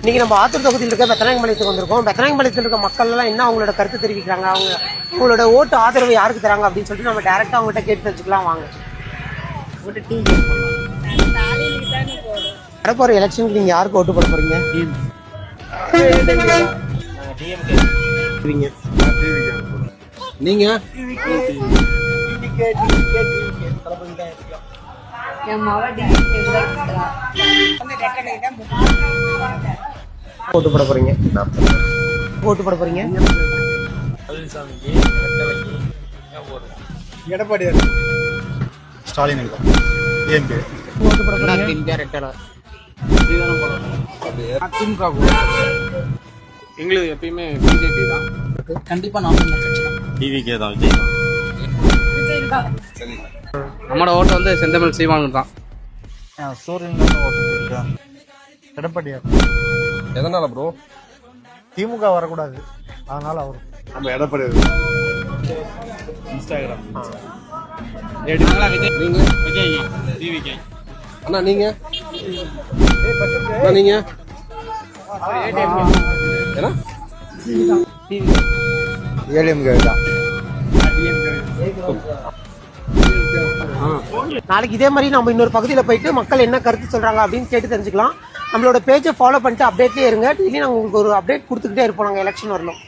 இன்னைக்கு நம்ம ஆத்தூர் தொகுதியில் இருக்க பெத்தநாயகம்பாளையத்துக்கு வந்திருக்கோம். பெத்தநாயகம்பாளையத்தில் இருக்க மக்கள் எல்லாம் என்ன அவங்களோட கருத்து தெரிவிக்கிறாங்க, அவங்களோட ஓட்டு ஆதரவு யாருக்கு தராங்க அப்படின்னு சொல்லிட்டு நம்ம டைரக்டா அவங்ககிட்ட கேட்டு தெரிஞ்சுக்கலாம் வாங்க. வரப்போற எலெக்ஷனுக்கு நீங்க யாருக்கு ஓட்டு போட போறீங்க? நீங்க ஓட்டு போட போறீங்க? ஓட்டு போட போறீங்க? எடப்பாடியார், ஸ்டாலின், டிஎம்கே. ஓட்டு போட போறீங்க? எங்களுக்கு எப்பயுமே பிஜேபி தான். கண்டிப்பா நாம டிவிகே தான், விஜய் தான். நம்மளோட ஓட்டு வந்து செந்தமிழ் சீமானுக்கு தான். சூரியன் ஓட்டு. எடப்பாடியார். எதனால ப்ரோ? திமுக வரக்கூடாது, அதனால அவர். நம்ம எடப்பாடியார். இன்ஸ்டாகிராம். நீங்க விஜய், டிவிகே. அண்ணா நீங்க நீங்க ஏடிஎம்கே தான். நாளைக்கு இதே மாதிரி நம்ம இன்னொரு பகுதியில் போயிட்டு மக்கள் என்ன கருத்து சொல்றாங்க அப்படின்னு கேட்டு தெரிஞ்சுக்கலாம். நம்மளோட பேஜை ஃபாலோ பண்ணிட்டு அப்டேட்லேயே இருங்க. டெய்லி நாங்கள் உங்களுக்கு ஒரு அப்டேட் கொடுத்துக்கிட்டே இருப்போம் நாங்கள் எலெக்ஷன் வரணும்.